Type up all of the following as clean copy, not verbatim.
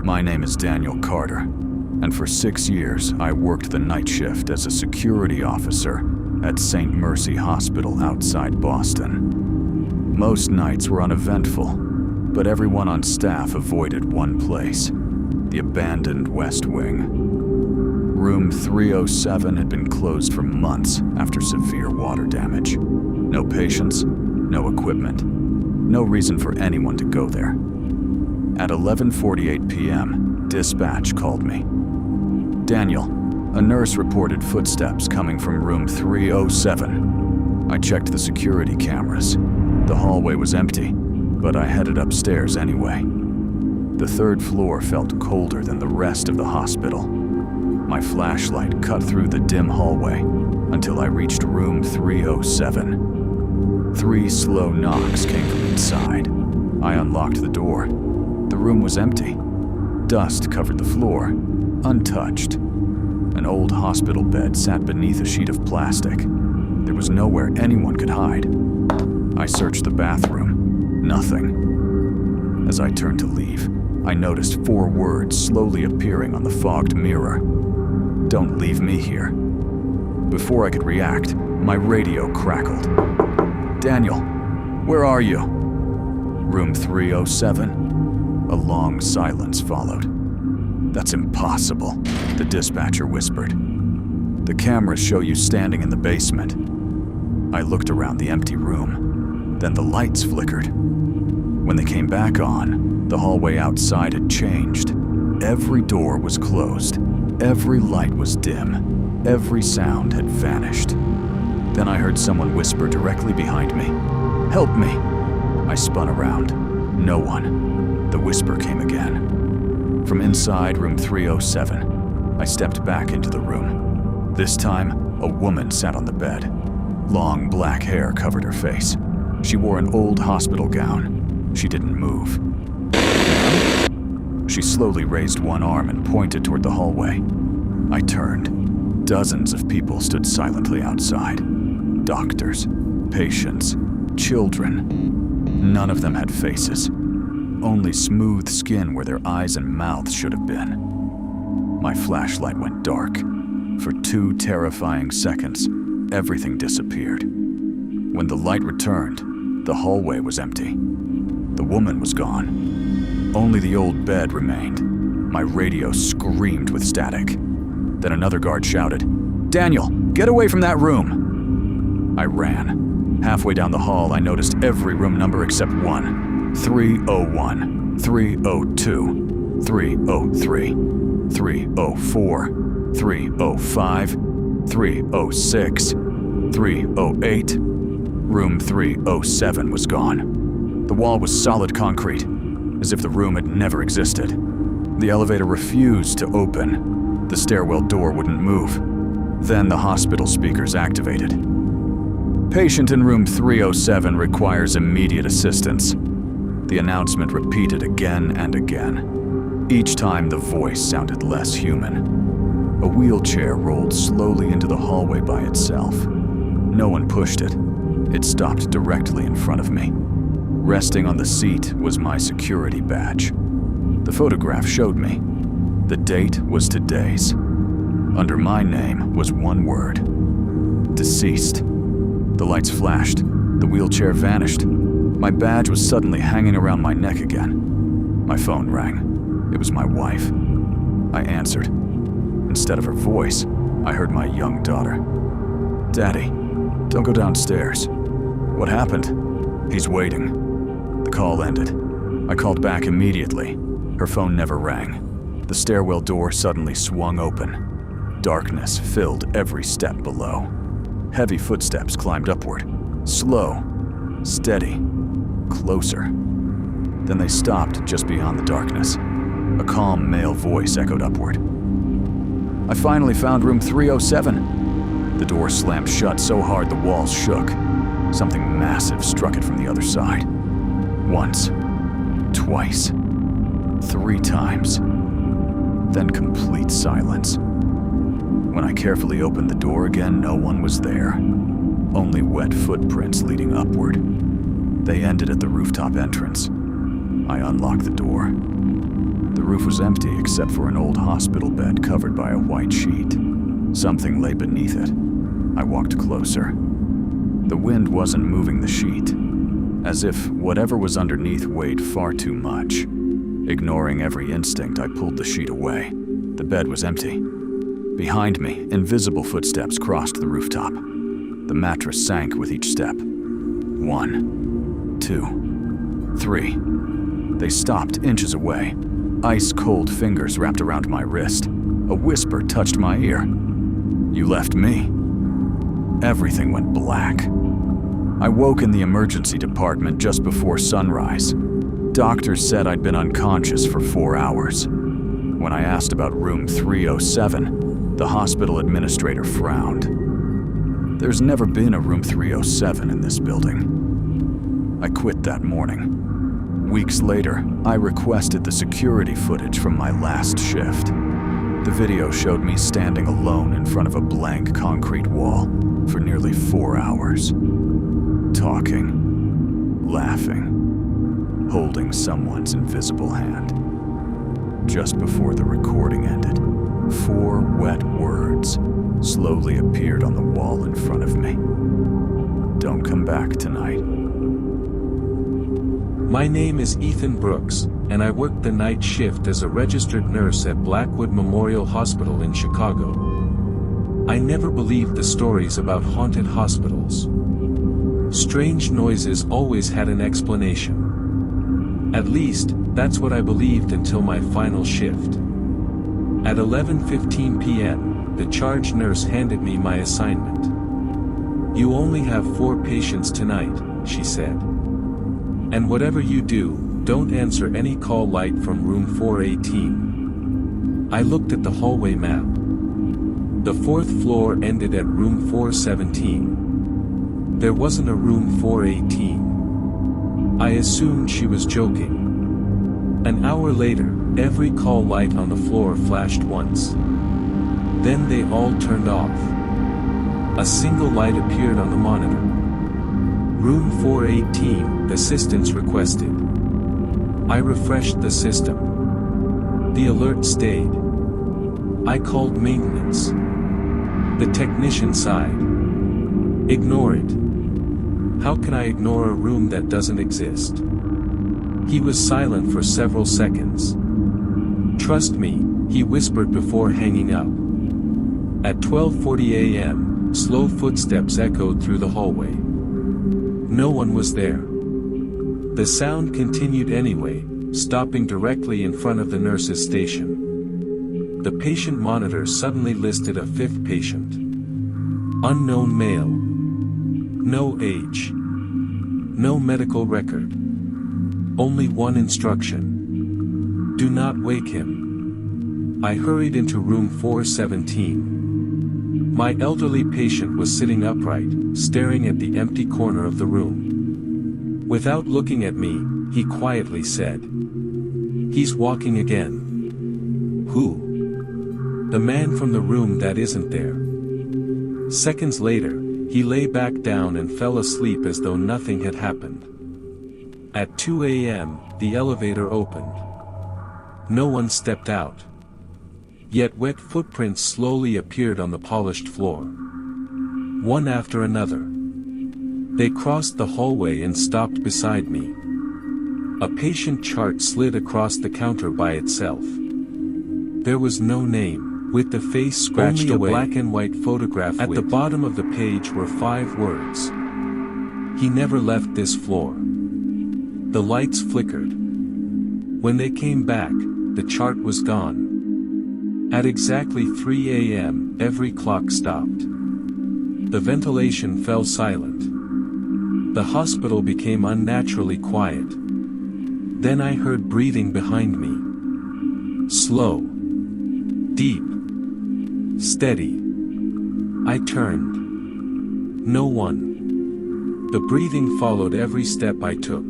My name is Daniel Carter, and for 6 years I worked the night shift as a security officer at St. Mercy Hospital outside Boston. Most nights were uneventful, but everyone on staff avoided one place, the abandoned West Wing. Room 307 had been closed for months after severe water damage. No patients, no equipment, no reason for anyone to go there. At 11:48 p.m., dispatch called me. Daniel, a nurse reported footsteps coming from room 307. I checked the security cameras. The hallway was empty, but I headed upstairs anyway. The third floor felt colder than the rest of the hospital. My flashlight cut through the dim hallway until I reached room 307. 3 slow knocks came from inside. I unlocked the door. The room was empty. Dust covered the floor, untouched. An old hospital bed sat beneath a sheet of plastic. There was nowhere anyone could hide. I searched the bathroom. Nothing. As I turned to leave, I noticed 4 words slowly appearing on the fogged mirror. "Don't leave me here." Before I could react, my radio crackled. "Daniel, where are you?" "Room 307. A long silence followed. "That's impossible," the dispatcher whispered. "The cameras show you standing in the basement." I looked around the empty room. Then the lights flickered. When they came back on, the hallway outside had changed. Every door was closed. Every light was dim. Every sound had vanished. Then I heard someone whisper directly behind me, "Help me!" I spun around. No one. The whisper came again. From inside room 307, I stepped back into the room. This time, a woman sat on the bed. Long black hair covered her face. She wore an old hospital gown. She didn't move. She slowly raised one arm and pointed toward the hallway. I turned. Dozens of people stood silently outside. Doctors, patients, children. None of them had faces. Only smooth skin where their eyes and mouths should have been. My flashlight went dark. For 2 terrifying seconds, everything disappeared. When the light returned, the hallway was empty. The woman was gone. Only the old bed remained. My radio screamed with static. Then another guard shouted, "Daniel, get away from that room!" I ran. Halfway down the hall, I noticed every room number except one. 301, 302, 303, 304, 305, 306, 308. Room 307 was gone. The wall was solid concrete, as if the room had never existed. The elevator refused to open. The stairwell door wouldn't move. Then the hospital speakers activated. "Patient in room 307 requires immediate assistance." The announcement repeated again and again. Each time the voice sounded less human. A wheelchair rolled slowly into the hallway by itself. No one pushed it. It stopped directly in front of me. Resting on the seat was my security badge. The photograph showed me. The date was today's. Under my name was one word: deceased. The lights flashed. The wheelchair vanished. My badge was suddenly hanging around my neck again. My phone rang. It was my wife. I answered. Instead of her voice, I heard my young daughter. "Daddy, don't go downstairs." "What happened?" "He's waiting." The call ended. I called back immediately. Her phone never rang. The stairwell door suddenly swung open. Darkness filled every step below. Heavy footsteps climbed upward. Slow, steady, closer. Then they stopped just beyond the darkness. A calm male voice echoed upward. "I finally found room 307. The door slammed shut so hard the walls shook. Something massive struck it from the other side. Once, twice, 3 times. Then complete silence. When I carefully opened the door again, no one was there. Only wet footprints leading upward. They ended at the rooftop entrance. I unlocked the door. The roof was empty except for an old hospital bed covered by a white sheet. Something lay beneath it. I walked closer. The wind wasn't moving the sheet, as if whatever was underneath weighed far too much. Ignoring every instinct, I pulled the sheet away. The bed was empty. Behind me, invisible footsteps crossed the rooftop. The mattress sank with each step. 1, 2, 3. They stopped inches away. Ice-cold fingers wrapped around my wrist. A whisper touched my ear. "You left me." Everything went black. I woke in the emergency department just before sunrise. Doctors said I'd been unconscious for 4 hours. When I asked about room 307, the hospital administrator frowned. There's never been a room 307 in this building. I quit that morning. Weeks later, I requested the security footage from my last shift. The video showed me standing alone in front of a blank concrete wall for nearly 4 hours. Talking, laughing, holding someone's invisible hand. Just before the recording ended, 4 wet words slowly appeared on the wall in front of me. "Don't come back tonight." My name is Ethan Brooks, and I worked the night shift as a registered nurse at Blackwood Memorial Hospital in Chicago. I never believed the stories about haunted hospitals. Strange noises always had an explanation. At least, that's what I believed until my final shift. At 11:15 p.m., the charge nurse handed me my assignment. "You only have 4 patients tonight," she said. "And whatever you do, don't answer any call light from room 418. I looked at the hallway map. The 4th floor ended at room 417. There wasn't a room 418. I assumed she was joking. An hour later, every call light on the floor flashed once. Then they all turned off. A single light appeared on the monitor. "Room 418, assistance requested." I refreshed the system. The alert stayed. I called maintenance. The technician sighed. "Ignore it. How can I ignore a room that doesn't exist?" He was silent for several seconds. "Trust me," he whispered before hanging up. At 12:40 a.m., slow footsteps echoed through the hallway. No one was there. The sound continued anyway, stopping directly in front of the nurse's station. The patient monitor suddenly listed a 5th patient. Unknown male. No age. No medical record. Only one instruction. "Do not wake him." I hurried into room 417. My elderly patient was sitting upright, staring at the empty corner of the room. Without looking at me, he quietly said, "He's walking again." "Who?" "The man from the room that isn't there." Seconds later, he lay back down and fell asleep as though nothing had happened. At 2 a.m., the elevator opened. No one stepped out. Yet wet footprints slowly appeared on the polished floor. One after another. They crossed the hallway and stopped beside me. A patient chart slid across the counter by itself. There was no name, with the face scratched away. Only a black and white photograph. At the bottom of the page were 5 words. "He never left this floor." The lights flickered. When they came back, the chart was gone. At exactly 3 a.m., every clock stopped. The ventilation fell silent. The hospital became unnaturally quiet. Then I heard breathing behind me. Slow. Deep. Steady. I turned. No one. The breathing followed every step I took.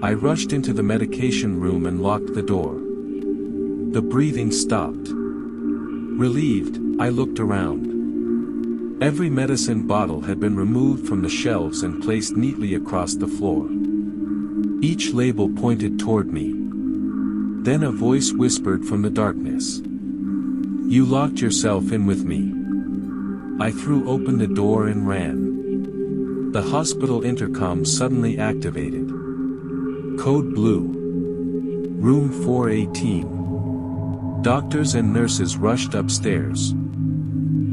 I rushed into the medication room and locked the door. The breathing stopped. Relieved, I looked around. Every medicine bottle had been removed from the shelves and placed neatly across the floor. Each label pointed toward me. Then a voice whispered from the darkness. You locked yourself in with me. I threw open the door and ran. The hospital intercom suddenly activated. Code blue. Room 418. Doctors and nurses rushed upstairs.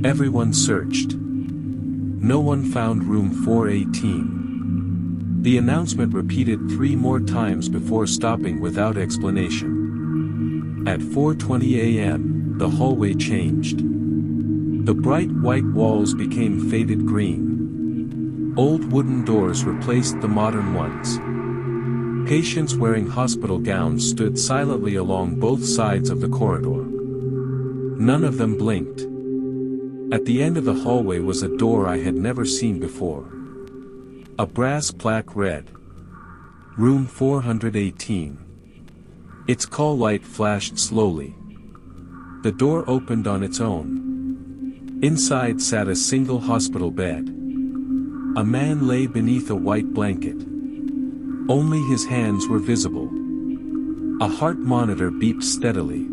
Everyone searched. No one found room 418. The announcement repeated 3 more times before stopping without explanation. At 4:20 a.m., the hallway changed. The bright white walls became faded green. Old wooden doors replaced the modern ones. Patients wearing hospital gowns stood silently along both sides of the corridor. None of them blinked. At the end of the hallway was a door I had never seen before. A brass plaque read, Room 418. Its call light flashed slowly. The door opened on its own. Inside sat a single hospital bed. A man lay beneath a white blanket. Only his hands were visible. A heart monitor beeped steadily.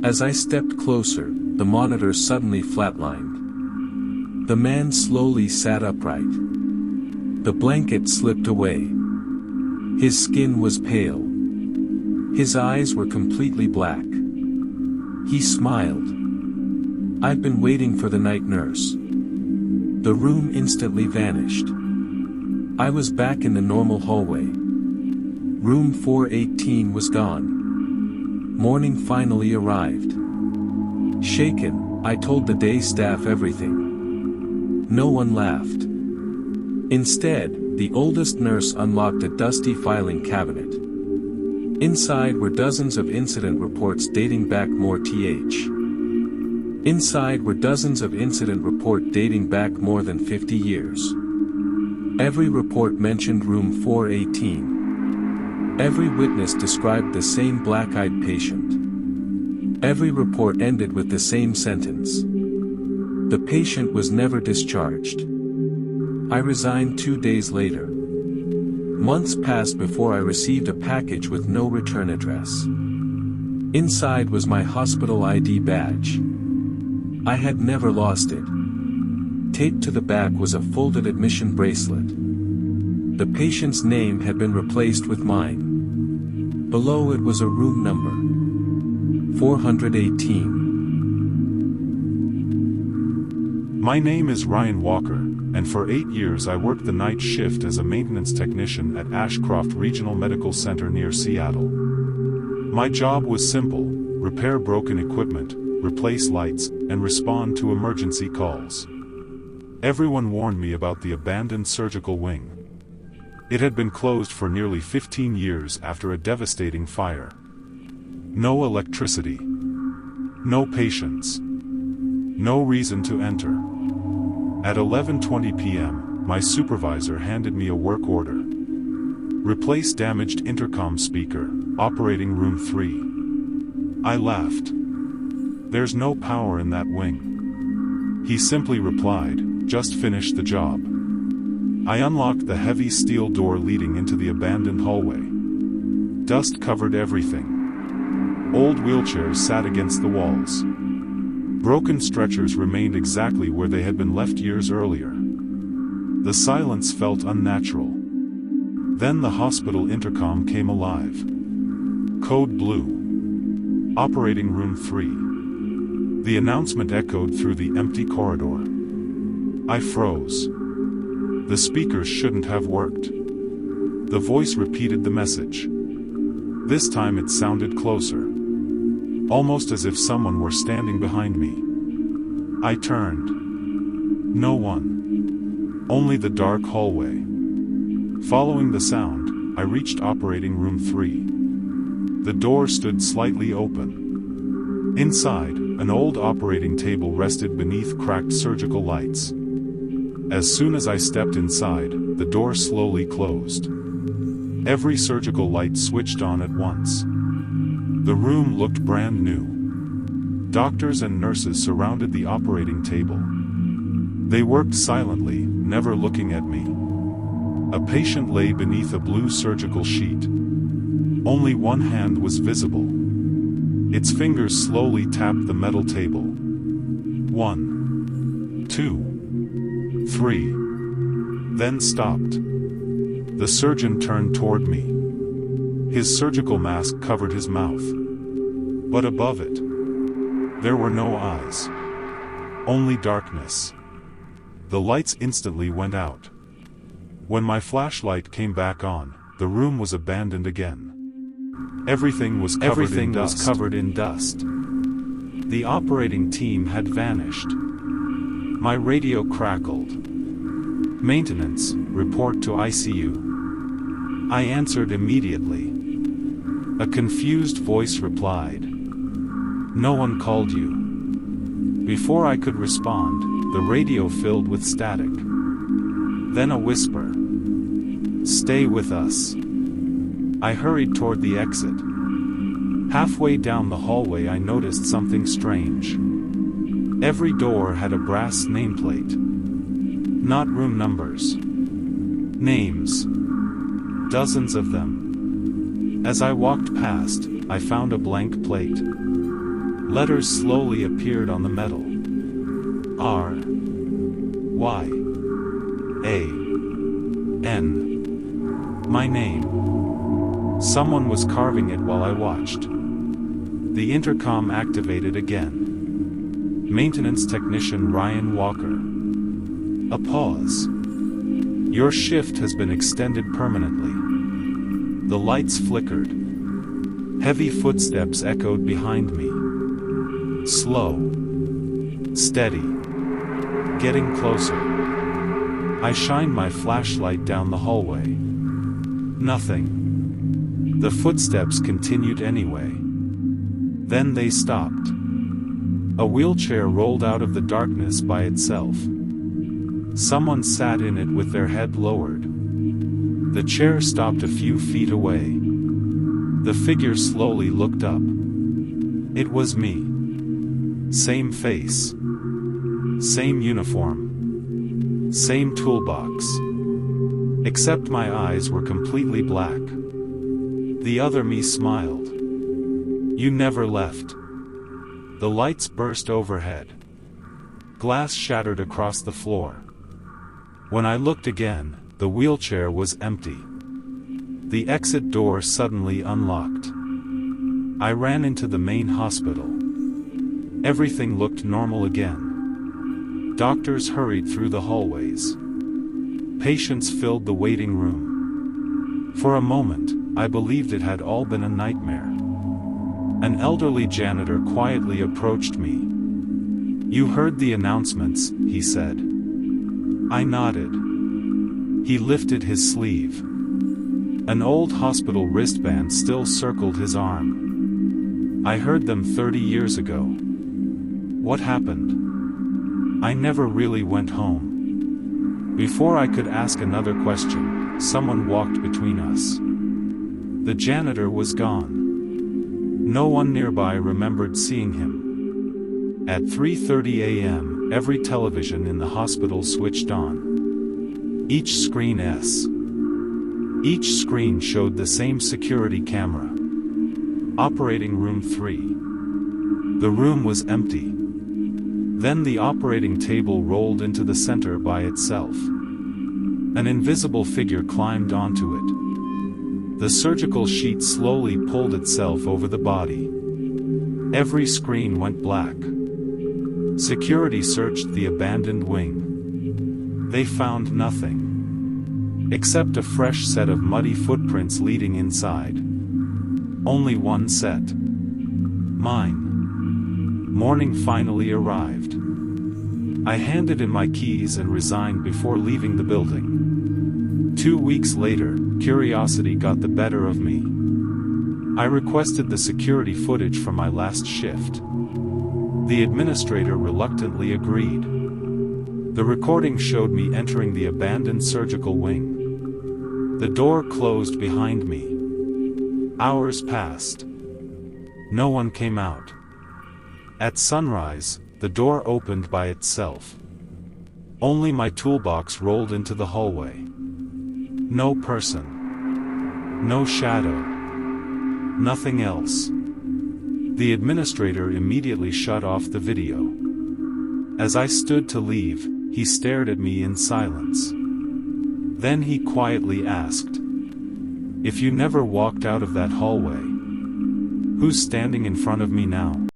As I stepped closer, the monitor suddenly flatlined. The man slowly sat upright. The blanket slipped away. His skin was pale. His eyes were completely black. He smiled. I've been waiting for the night nurse. The room instantly vanished. I was back in the normal hallway. Room 418 was gone. Morning finally arrived. Shaken, I told the day staff everything. No one laughed. Instead, the oldest nurse unlocked a dusty filing cabinet. Inside were dozens of incident reports dating back more than 50 years. Every report mentioned room 418. Every witness described the same black-eyed patient. Every report ended with the same sentence. The patient was never discharged. I resigned 2 days later. Months passed before I received a package with no return address. Inside was my hospital ID badge. I had never lost it. Taped to the back was a folded admission bracelet. The patient's name had been replaced with mine. Below it was a room number. 418. My name is Ryan Walker, and for 8 years I worked the night shift as a maintenance technician at Ashcroft Regional Medical Center near Seattle. My job was simple: repair broken equipment, replace lights, and respond to emergency calls. Everyone warned me about the abandoned surgical wing. It had been closed for nearly 15 years after a devastating fire. No electricity. No patients. No reason to enter. At 11:20 p.m., my supervisor handed me a work order. Replace damaged intercom speaker, operating room 3. I laughed. There's no power in that wing. He simply replied, just finish the job. I unlocked the heavy steel door leading into the abandoned hallway. Dust covered everything. Old wheelchairs sat against the walls. Broken stretchers remained exactly where they had been left years earlier. The silence felt unnatural. Then the hospital intercom came alive. Code blue. Operating room 3. The announcement echoed through the empty corridor. I froze. The speakers shouldn't have worked. The voice repeated the message. This time it sounded closer. Almost as if someone were standing behind me. I turned. No one. Only the dark hallway. Following the sound, I reached operating room 3. The door stood slightly open. Inside, an old operating table rested beneath cracked surgical lights. As soon as I stepped inside, the door slowly closed. Every surgical light switched on at once. The room looked brand new. Doctors and nurses surrounded the operating table. They worked silently, never looking at me. A patient lay beneath a blue surgical sheet. Only one hand was visible. Its fingers slowly tapped the metal table. 1, 2, 3. Then stopped. The surgeon turned toward me. His surgical mask covered his mouth. But above it, there were no eyes. Only darkness. The lights instantly went out. When my flashlight came back on, the room was abandoned again. Everything was covered in dust. The operating team had vanished. My radio crackled. "Maintenance, report to ICU." I answered immediately. A confused voice replied, "No one called you." Before I could respond, the radio filled with static. Then a whisper. "Stay with us." I hurried toward the exit. Halfway down the hallway I noticed something strange. Every door had a brass nameplate. Not room numbers. Names. Dozens of them. As I walked past, I found a blank plate. Letters slowly appeared on the metal. R. Y. A. N. My name. Someone was carving it while I watched. The intercom activated again. Maintenance technician Ryan Walker. A pause. "Your shift has been extended permanently." The lights flickered. Heavy footsteps echoed behind me. Slow. Steady. Getting closer. I shined my flashlight down the hallway. Nothing. The footsteps continued anyway. Then they stopped. A wheelchair rolled out of the darkness by itself. Someone sat in it with their head lowered. The chair stopped a few feet away. The figure slowly looked up. It was me. Same face. Same uniform. Same toolbox. Except my eyes were completely black. The other me smiled. "You never left." The lights burst overhead. Glass shattered across the floor. When I looked again, the wheelchair was empty. The exit door suddenly unlocked. I ran into the main hospital. Everything looked normal again. Doctors hurried through the hallways. Patients filled the waiting room. For a moment, I believed it had all been a nightmare. An elderly janitor quietly approached me. "You heard the announcements," he said. I nodded. He lifted his sleeve. An old hospital wristband still circled his arm. "I heard them 30 years ago." "What happened?" "I never really went home." Before I could ask another question, someone walked between us. The janitor was gone. No one nearby remembered seeing him. At 3:30 a.m., every television in the hospital switched on. Each screen showed the same security camera. Operating room 3. The room was empty. Then the operating table rolled into the center by itself. An invisible figure climbed onto it. The surgical sheet slowly pulled itself over the body. Every screen went black. Security searched the abandoned wing. They found nothing. Except a fresh set of muddy footprints leading inside. Only one set. Mine. Morning finally arrived. I handed in my keys and resigned before leaving the building. 2 weeks later, curiosity got the better of me. I requested the security footage from my last shift. The administrator reluctantly agreed. The recording showed me entering the abandoned surgical wing. The door closed behind me. Hours passed. No one came out. At sunrise, the door opened by itself. Only my toolbox rolled into the hallway. No person. No shadow. Nothing else. The administrator immediately shut off the video. As I stood to leave, he stared at me in silence. Then he quietly asked, "If you never walked out of that hallway, who's standing in front of me now?"